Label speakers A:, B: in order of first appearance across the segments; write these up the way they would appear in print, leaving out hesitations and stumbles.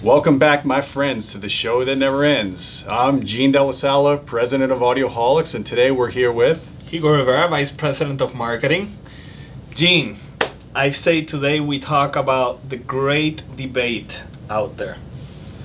A: Welcome back, my friends, to the show that never ends. I'm Gene Della Sala, president of Audioholics, and today we're here with
B: Hugo Rivera, vice president of marketing. Gene, I say today we talk about the great debate out there.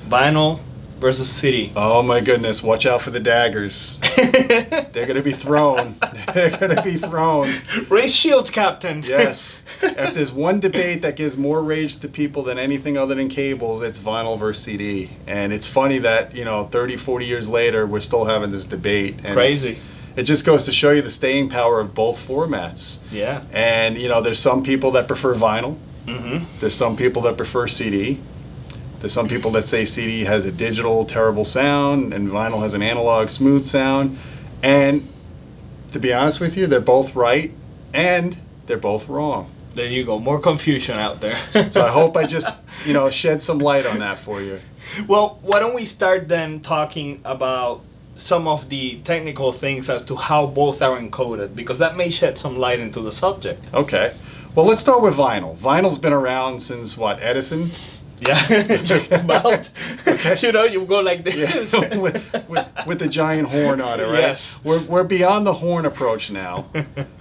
B: Vinyl versus CD.
A: Oh my goodness, watch out for the daggers. They're going to be thrown. They're going to be thrown.
B: Raise shields, Captain.
A: Yes. If there's one debate that gives more rage to people than anything other than cables, it's vinyl versus CD. And it's funny that, 30, 40 years later, we're still having this debate. And
B: Crazy.
A: It just goes to show you the staying power of both formats.
B: Yeah.
A: And, there's some people that prefer vinyl.
B: Mm-hmm.
A: There's some people that prefer CD. There's some people that say CD has a digital, terrible sound, and vinyl has an analog, smooth sound. And to be honest with you, they're both right, and they're both wrong.
B: There you go. More confusion out there.
A: So I hope I just, shed some light on that for you.
B: Well, why don't we start then talking about some of the technical things as to how both are encoded, because that may shed some light into the subject.
A: Okay. Well, let's start with vinyl. Vinyl's been around since, Edison?
B: Yeah, just about.
A: Okay.
B: You go like this.
A: Yeah. with the giant horn on it, right?
B: Yes.
A: We're beyond the horn approach now.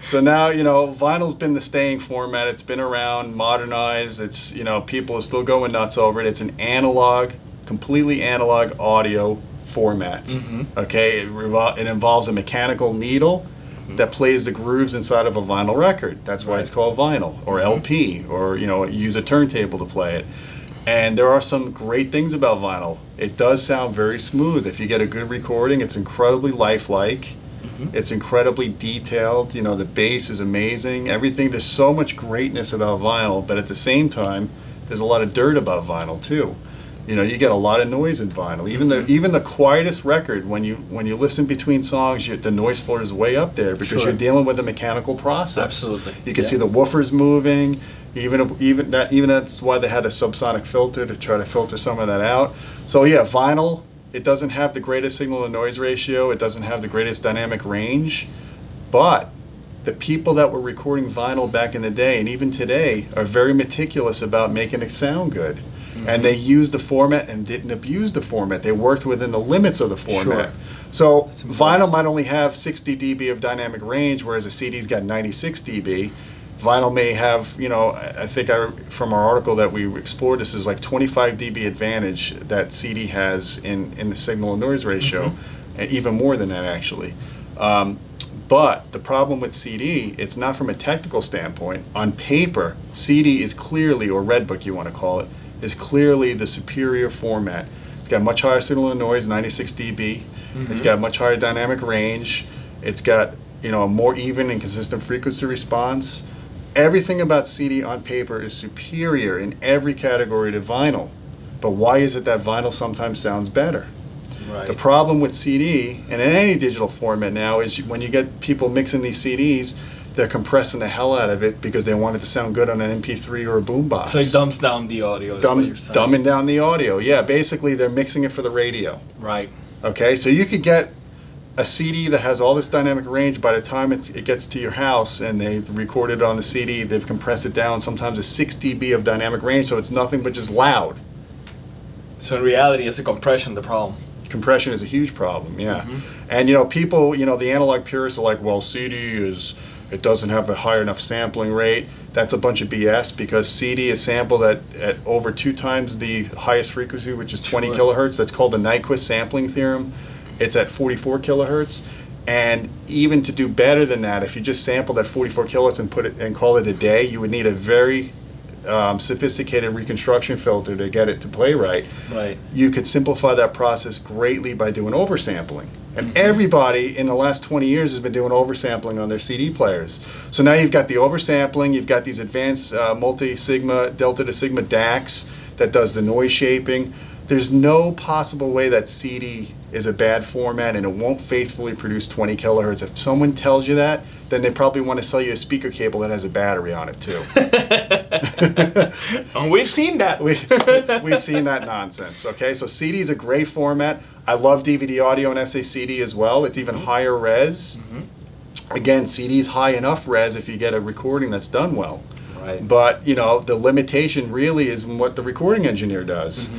A: So now, vinyl's been the staying format. It's been around, modernized. It's, people are still going nuts over it. It's an analog, completely analog audio format. Mm-hmm. Okay? It involves a mechanical needle that plays the grooves inside of a vinyl record. That's why it's called vinyl or LP, or, use a turntable to play it. And there are some great things about vinyl. It does sound very smooth. If you get a good recording, it's incredibly lifelike. Mm-hmm. It's incredibly detailed. The bass is amazing. Everything, there's so much greatness about vinyl, but at the same time, there's a lot of dirt about vinyl too. You get a lot of noise in vinyl. Even the quietest record, when you listen between songs, the noise floor is way up there because you're dealing with a mechanical process.
B: Absolutely.
A: You can see the woofers moving. Even that's why they had a subsonic filter to try to filter some of that out. So yeah, vinyl, it doesn't have the greatest signal to noise ratio. It doesn't have the greatest dynamic range, but the people that were recording vinyl back in the day and even today are very meticulous about making it sound good. Mm-hmm. And they used the format and didn't abuse the format. They worked within the limits of the format. Sure. So vinyl might only have 60 dB of dynamic range, whereas a CD's got 96 dB. Vinyl may have, I think from our article that we explored, this is like 25 dB advantage that CD has in the signal and noise ratio, and even more than that actually. But the problem with CD, it's not from a technical standpoint. On paper, CD is clearly, or Redbook you want to call it, is clearly the superior format. It's got much higher signal and noise, 96 dB. Mm-hmm. It's got much higher dynamic range. It's got, a more even and consistent frequency response. Everything about CD on paper is superior in every category to vinyl. But why is it that vinyl sometimes sounds better?
B: Right.
A: The problem with CD, and in any digital format now, is when you get people mixing these CDs, they're compressing the hell out of it because they want it to sound good on an MP3 or a boombox.
B: So it dumbs down the audio.
A: Dumbing down the audio. Yeah, basically they're mixing it for the radio.
B: Right.
A: Okay, so you could get a CD that has all this dynamic range. By the time it gets to your house and they record it on the CD, they've compressed it down sometimes to 6 dB of dynamic range, so it's nothing but just loud.
B: So in reality, it's the compression the problem.
A: Compression is a huge problem, yeah. Mm-hmm. And people, the analog purists are like, well, it doesn't have a high enough sampling rate. That's a bunch of BS because CD is sampled at over 2 times the highest frequency, which is 20 kilohertz. That's called the Nyquist sampling theorem. It's at 44 kilohertz, and even to do better than that, if you just sampled at 44 kilohertz and call it a day, you would need a very sophisticated reconstruction filter to get it to play right.
B: Right.
A: You could simplify that process greatly by doing oversampling. And everybody in the last 20 years has been doing oversampling on their CD players. So now you've got the oversampling, you've got these advanced multi-sigma, delta to sigma DACs that does the noise shaping. There's no possible way that CD is a bad format and it won't faithfully produce 20 kilohertz. If someone tells you that, then they probably want to sell you a speaker cable that has a battery on it too.
B: And we've seen that.
A: We've seen that nonsense. Okay, so CD is a great format. I love DVD audio and SACD as well. It's even higher res. Again, CD is high enough res if you get a recording that's done well.
B: Right.
A: But, the limitation really is in what the recording engineer does.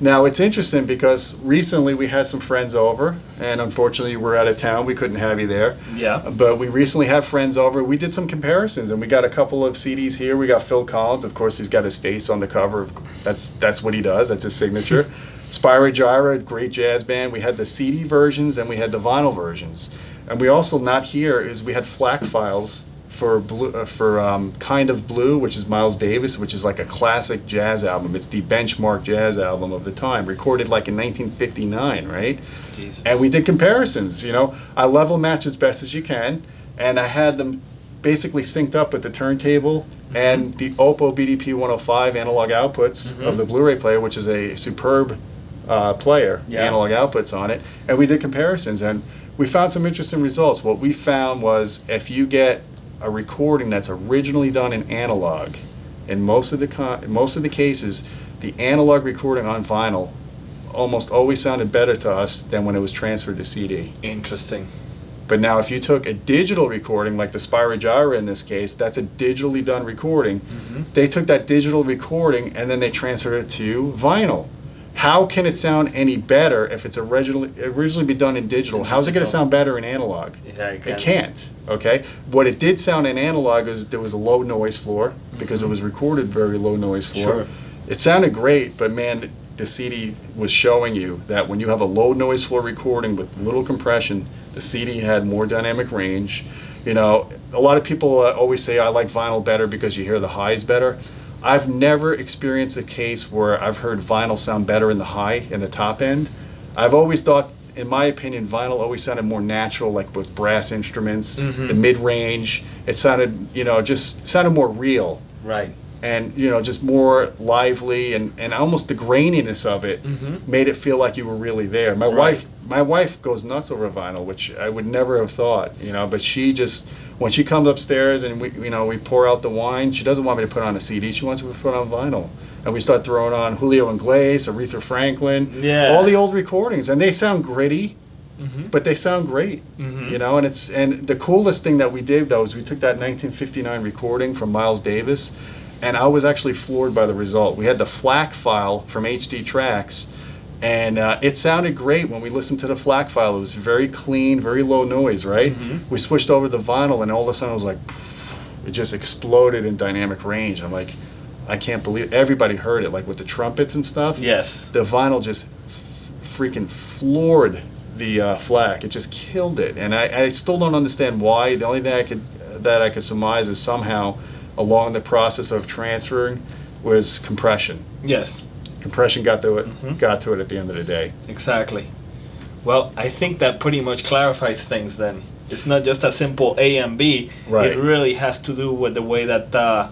A: Now, it's interesting because recently we had some friends over, and unfortunately you were out of town. We couldn't have you there.
B: Yeah.
A: But we recently had friends over. We did some comparisons, and we got a couple of CDs here. We got Phil Collins. Of course, he's got his face on the cover. That's what he does. That's his signature. Spyro Gyra, great jazz band. We had the CD versions, and we had the vinyl versions. And we also, not here, is we had FLAC files for Kind of Blue, which is Miles Davis, which is like a classic jazz album. It's the benchmark jazz album of the time, recorded like in 1959, right?
B: Jesus.
A: And we did comparisons, I level match as best as you can, and I had them basically synced up with the turntable and the Oppo BDP 105 analog outputs of the Blu-ray player, which is a superb player, analog outputs on it, and we did comparisons, and we found some interesting results. What we found was if you get a recording that's originally done in analog, in most of the cases, the analog recording on vinyl almost always sounded better to us than when it was transferred to CD.
B: Interesting.
A: But now if you took a digital recording, like the Spyro Gyra in this case, that's a digitally done recording. They took that digital recording and then they transferred it to vinyl. How can it sound any better if it's originally be done in digital? How's it going to sound better in analog?
B: Yeah,
A: it can't. Okay. What it did sound in analog is there was a low noise floor because it was recorded very low noise floor.
B: Sure.
A: It sounded great, but man, the CD was showing you that when you have a low noise floor recording with little compression, the CD had more dynamic range. A lot of people always say I like vinyl better because you hear the highs better. I've never experienced a case where I've heard vinyl sound better in the high, in the top end. I've always thought, in my opinion, vinyl always sounded more natural, like with brass instruments, the mid-range. It sounded, just sounded more real.
B: Right.
A: And, just more lively, and almost the graininess of it made it feel like you were really there. My wife goes nuts over vinyl, which I would never have thought, but she just, when she comes upstairs and we pour out the wine, she doesn't want me to put on a CD. She wants me to put on vinyl, and we start throwing on Julio Iglesias, Aretha Franklin, all the old recordings, and they sound gritty, but they sound great, and the coolest thing that we did though is we took that 1959 recording from Miles Davis, and I was actually floored by the result. We had the FLAC file from HD Tracks, and it sounded great when we listened to the FLAC file. It was very clean, very low noise, right? We switched over to vinyl, and all of a sudden it was like, it just exploded in dynamic range. I'm like, I can't believe everybody heard it, like with the trumpets and stuff.
B: Yes.
A: The vinyl just freaking floored the FLAC. It just killed it, and I still don't understand why. The only thing I could surmise is somehow along the process of transferring was compression.
B: Yes.
A: Compression got to it at the end of the day.
B: Exactly. Well, I think that pretty much clarifies things then. It's not just a simple A and B.
A: Right.
B: It really has to do with the way that the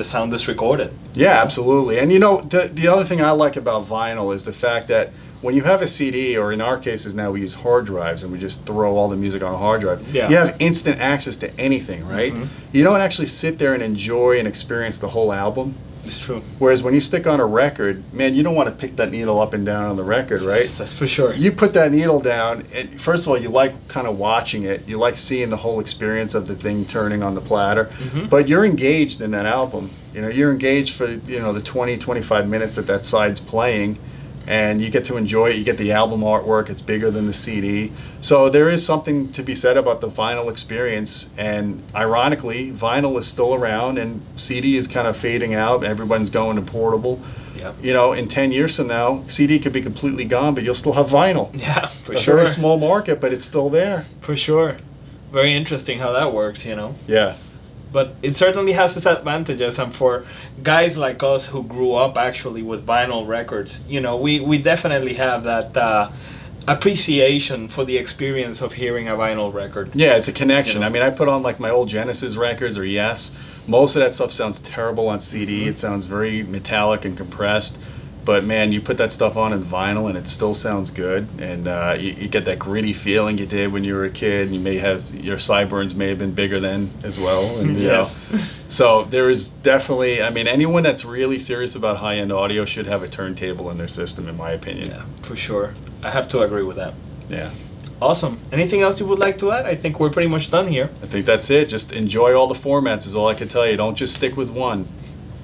B: sound is recorded.
A: Yeah, absolutely. And the other thing I like about vinyl is the fact that when you have a CD, or in our cases now we use hard drives and we just throw all the music on a hard drive, you have instant access to anything, right? You don't actually sit there and enjoy and experience the whole album.
B: It's true.
A: Whereas when you stick on a record, man, you don't want to pick that needle up and down on the record, right?
B: That's for sure.
A: You put that needle down, and first of all, you like kind of watching it. You like seeing the whole experience of the thing turning on the platter. But you're engaged in that album. You're engaged for, the 20, 25 minutes that side's playing, and you get to enjoy it. You get the album artwork. It's bigger than the CD. So there is something to be said about the vinyl experience, and ironically, vinyl is still around, and CD is kind of fading out. Everyone's going to portable.
B: Yeah.
A: In 10 years from now, CD could be completely gone, but you'll still have vinyl.
B: Yeah, for
A: a
B: sure.
A: very small market, but it's still there.
B: For sure. Very interesting how that works,
A: Yeah.
B: But it certainly has its advantages, and for guys like us who grew up actually with vinyl records, we definitely have that appreciation for the experience of hearing a vinyl record.
A: Yeah, it's a connection. I mean, I put on like my old Genesis records or Yes. Most of that stuff sounds terrible on CD. It sounds very metallic and compressed. But man, you put that stuff on in vinyl and it still sounds good, and you get that gritty feeling you did when you were a kid. You may have, your sideburns may have been bigger then as well, and
B: yes.
A: So there is definitely, anyone that's really serious about high-end audio should have a turntable in their system, in my opinion.
B: Yeah, for sure. I have to agree with that.
A: Yeah.
B: Awesome. Anything else you would like to add? I think we're pretty much done here.
A: I think that's it. Just enjoy all the formats is all I can tell you. Don't just stick with one.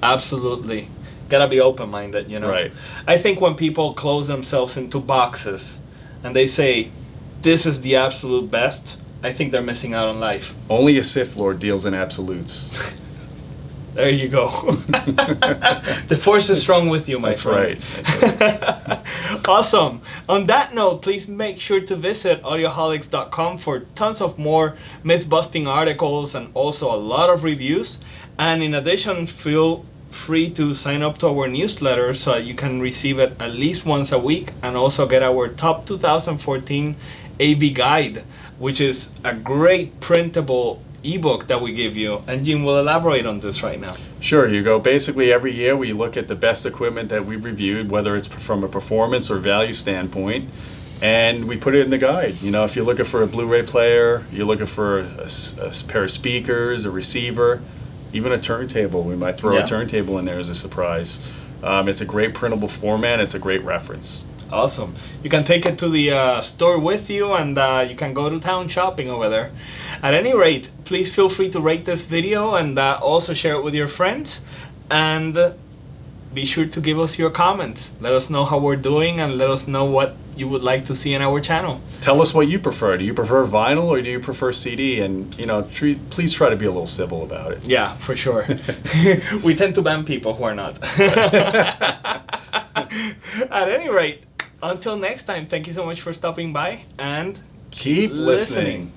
B: Absolutely. Gotta be open-minded, you know?
A: Right.
B: I think when people close themselves into boxes and they say, this is the absolute best, I think they're missing out on life.
A: Only a Sith Lord deals in absolutes.
B: There you go. The force is strong with you, my
A: That's
B: friend.
A: right. That's right.
B: Awesome. On that note, please make sure to visit audioholics.com for tons of more myth-busting articles and also a lot of reviews. And in addition, feel free to sign up to our newsletter so you can receive it at least once a week and also get our top 2014 AV guide, which is a great printable ebook that we give you, and Jim will elaborate on this right now.
A: Sure, Hugo. Basically, every year we look at the best equipment that we've reviewed, whether it's from a performance or value standpoint, and we put it in the guide. You know, if you're looking for a Blu-ray player, you're looking for a pair of speakers, a receiver, even a turntable. We might throw a turntable in there as a surprise. It's a great printable format. It's a great reference.
B: Awesome. You can take it to the store with you, and you can go to town shopping over there. At any rate, please feel free to rate this video and also share it with your friends. And be sure to give us your comments. Let us know how we're doing and let us know what you would like to see in our channel.
A: Tell us what you prefer. Do you prefer vinyl or do you prefer CD? And, you know, please try to be a little civil about it.
B: Yeah, for sure. We tend to ban people who are not. At any rate, until next time, thank you so much for stopping by and
A: keep listening.